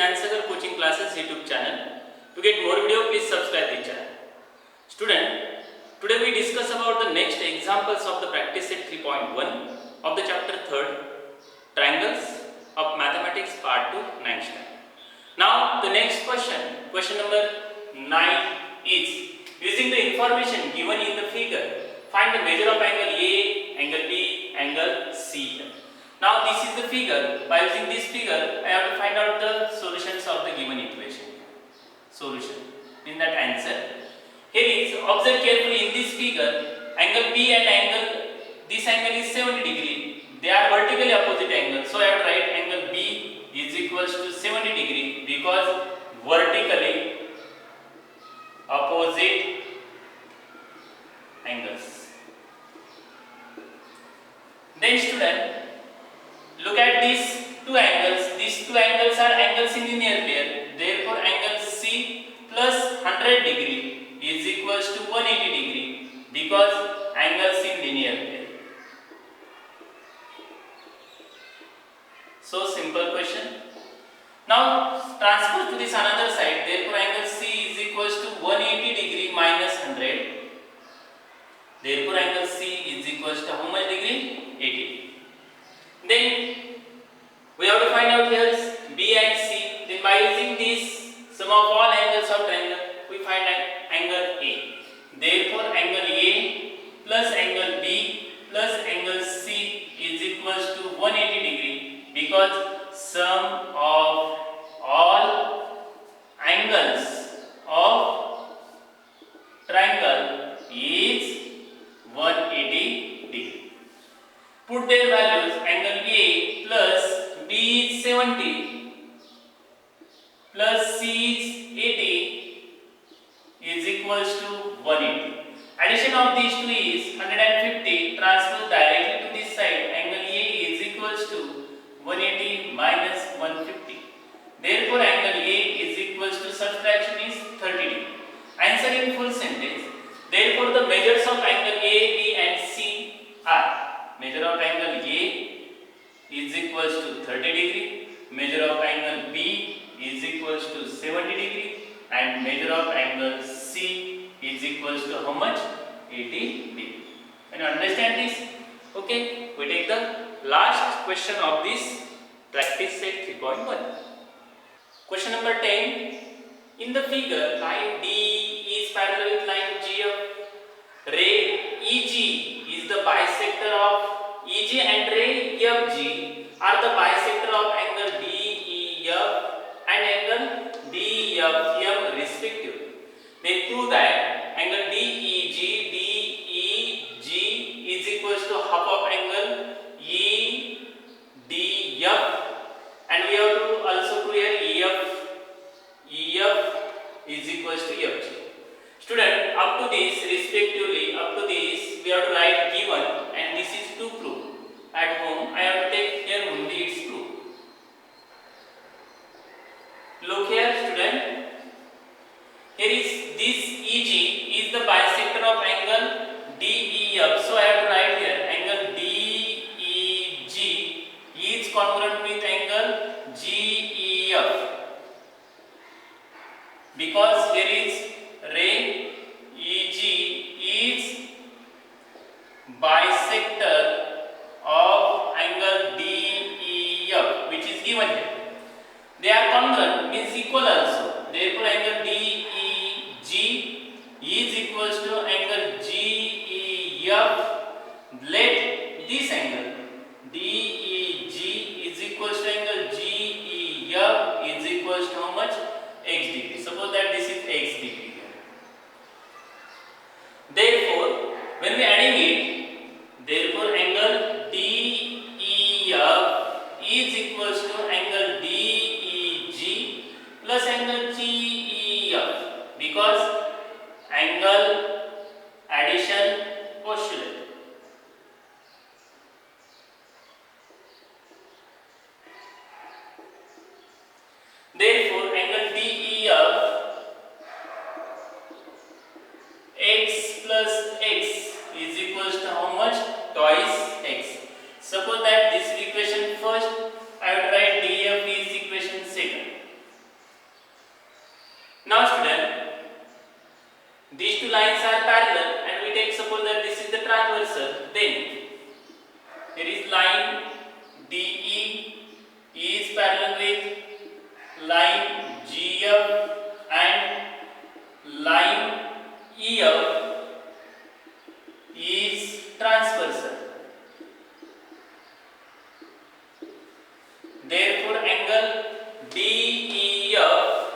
Jnansagar Coaching Classes YouTube channel. To get more video, please subscribe the channel. Student, today we discuss about the next examples of the practice set 3.1 of the chapter 3rd, Triangles of Mathematics Part 2, 9th standard. Now the next question number 9 is, using the information given in the figure, find the measure of angle A, angle B, angle C. Now this is the figure. By using this figure, I have to find out the solutions of the given equation. Solution in that answer. Here is, observe carefully in this figure, angle B and this angle is 70 degree. They are vertically opposite angles. So I have to write angle B is equals to 70 degree because vertically opposite angles. Then student, look at these two angles. These two angles are angles in linear pair. Therefore, angle C plus 100 degree is equals to 180 degree because angles in linear pair. So simple question. Now transfer to this another side. Therefore, angle C is equals to 180 degree minus 100. Therefore, angle C is equals to how much degree? 80. Then we have to find out here B and C. Then by using this sum of all angles of triangle, we find angle A. Therefore, angle A plus angle B plus angle C is equals to 180 degree because sum of all angles of triangle is 180 degree. Put their values. Angle A plus B is 70 plus C is 80 is equals to 180. Addition of these two is 150. Transfer directly to this side. Angle A is equals to 180 minus 150. Therefore, angle A is equals to, subtraction is 30 degree. Answer in full sentence. Therefore, the measures of angle A, B and C are, measure of angle A is equals to 30 degree, measure of angle B is equals to 70 degree, and measure of angle C is equals to how much? 80 degree. Can you understand this? Okay, we take the last question of this practice set 3.1. Question number 10. In the figure, line D is parallel with line GF. Ray EG is the bisector of EG and ray FG are the bisector of angle DEF and angle DFM respectively. They prove that angle DEG is equals to half of angle EDF, and we have to also prove here EF is equals to FG. Student, up to this respectively, we have to write given, and this is to prove. At home, I have to take here only its proof. Look here, student. Here is this EG is the bisector of angle DEF. So I have to write here angle DEG is congruent with angle GEF because here is ray EG is bisector of angle DEF, which is given here. They are congruent, means equal also. Therefore, angle DEG is equals to angle GEF. Let this angle DEG is equals to angle GEF is equals to how much? X degree. Suppose that this is X degree. Therefore, when we adding it, therefore angle DEF is equals to angle DEG plus angle GEF because angle addition postulate. Therefore, angle DEF x plus x is equals to how much? Twice x. Suppose that this equation first, I would write DF is equation second. These two lines are parallel and we take suppose that this is the transversal. Then here is line DE is parallel with line GF and line EF is transversal. Therefore, angle DEF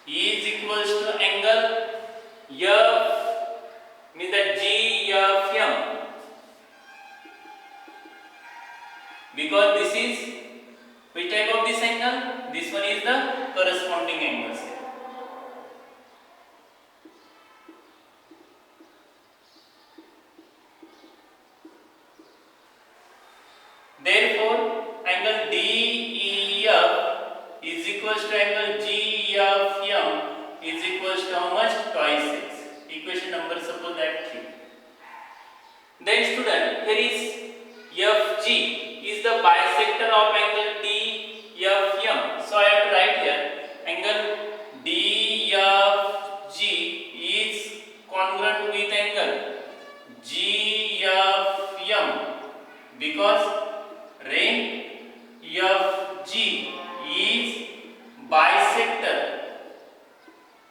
is equals to angle F, means that GFM, because this is which type of this angle? This one is the corresponding angles. Therefore, angle DEF is equals to angle GFM is equals to how much? Twice 6. Equation number suppose that 3. Then student, here is FG is the bisector of angle DFM. So I have to write here angle DFG is congruent with angle GFM because ray FG is bisector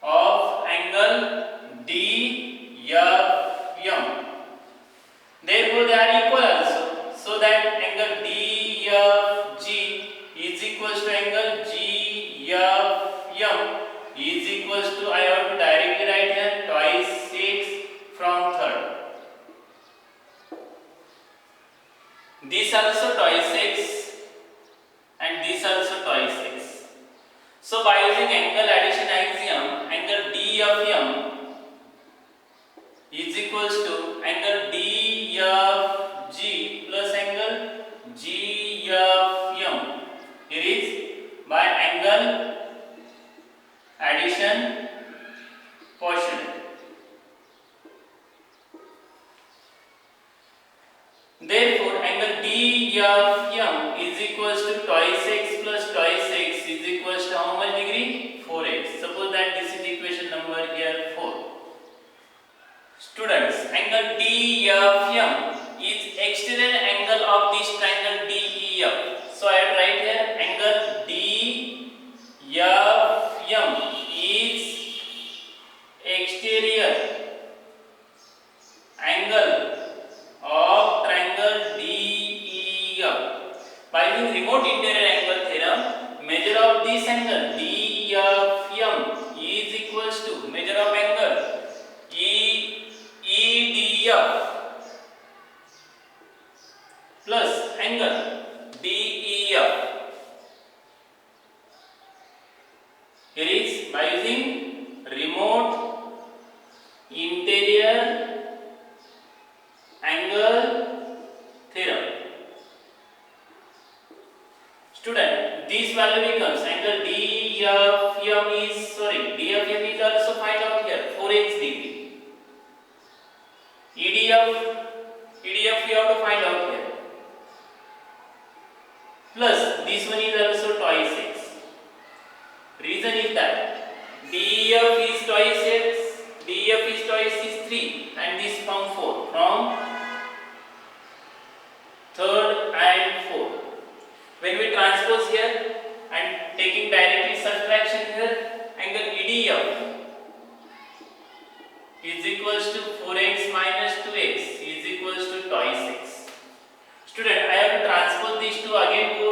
of angle DFM. Therefore, they are equal also. So that angle DFG is equals to angle GFM is equals to, I have to directly write here twice 6 from third. This also twice 6 and this also twice 6. So by using angle addition axiom, angle DFM is equals to angle DFG plus angle GFM. Here is by angle addition quotient. Therefore, angle DFM is equals to twice x plus twice x is equals to how much degree? 4x. Suppose that this is equation number here 4. Students, angle DFM is exterior angle of this triangle DEF. So I have to write here angle DFM is exterior angle of triangle DEF. By using remote interior angle theorem, measure of this angle DFM is equals to measure of angle EDF plus angle DEF. Here is by using remote interior angle theorem. Student, this value becomes angle DFM is also find out here 4x degree. EDF we have to find out here. Plus this one is also twice x. Reason is that DEF is twice x, DEF is twice is 3 and this from 4. From third and fourth. When we transpose here and taking directly subtraction here, angle EDF is equals to 4x minus 2x is equals to twice x. Student, I have to transpose these two again to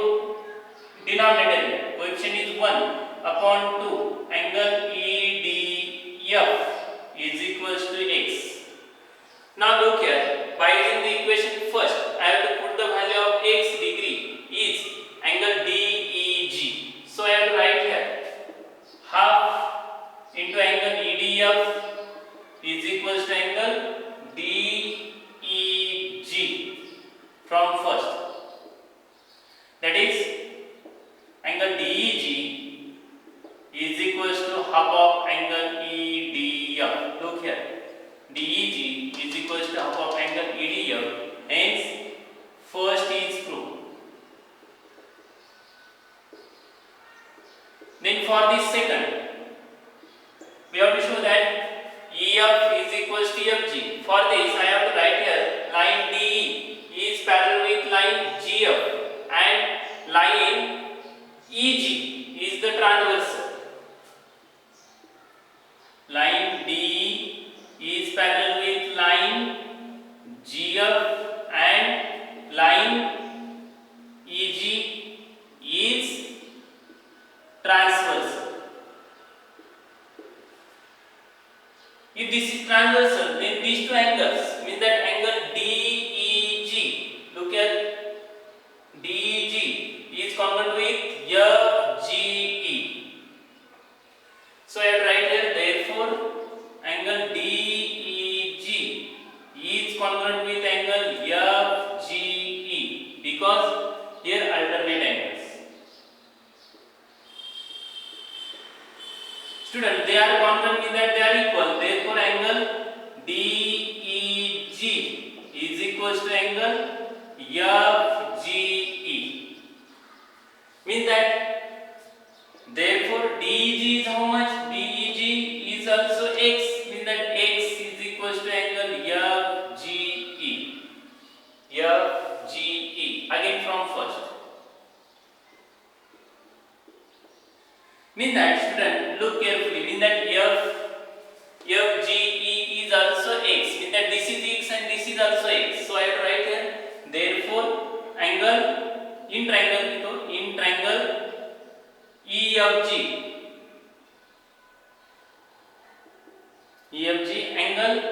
denominator here. Coefficient is 1 upon 2. Angle EDF is equals to x. Now look here. By using the equation first, I have to put the value of x degree is angle DEG. So I have to write here half into angle EDF is equals to angle DEG from first. That is angle DEG is equals to half of angle EDF. Look here. DEG is equals to half of angle EDF. Hence, first is proved. Then for this second, We have to show that EF is equals to EFG. For this, I have to write here line DE is parallel with line GF and line EG is the transversal. Line DE is parallel with line GF and line EG is transversal. If this is transversal, then these two angles mean that angle DEG. Look at DEG is congruent with FGE. So I have write here, therefore angle DEG is congruent with angle FGE because here alternate angles. Student, they are congruent means that they are equal. Therefore, angle DEG is equals to angle FGE. Means that therefore DEG is how much? DEG is also x. Means that x is equals to angle FGE. FGE. Again from first. Mean that student, look carefully. Mean that FGE is also x. Mean that this is x and this is also x. So I have to write here. Therefore, angle in triangle EFG angle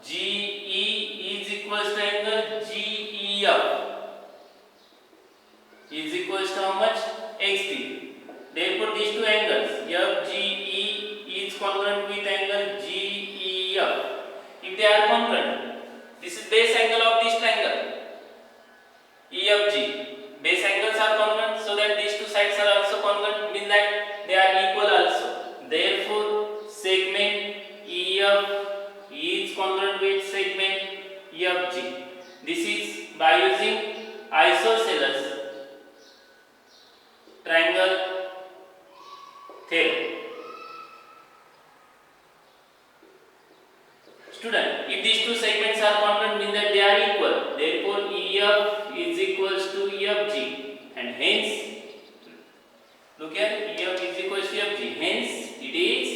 FGE is equals to angle GEF. Is equals to how much? XT. Therefore, these two angles FGE is congruent with angle GEF. If they are congruent, this is base angle of this triangle EFG. Base angles are congruent, so that these two sides are also congruent, mean that they are equal also. Therefore, segment EF is congruent with segment EFG. This is by using isosceles triangle theorem. Student, if these two segments are congruent, mean that they are equal. Therefore, EF is equals to EFG, and hence, look here, EF is equals to EFG. Hence, it is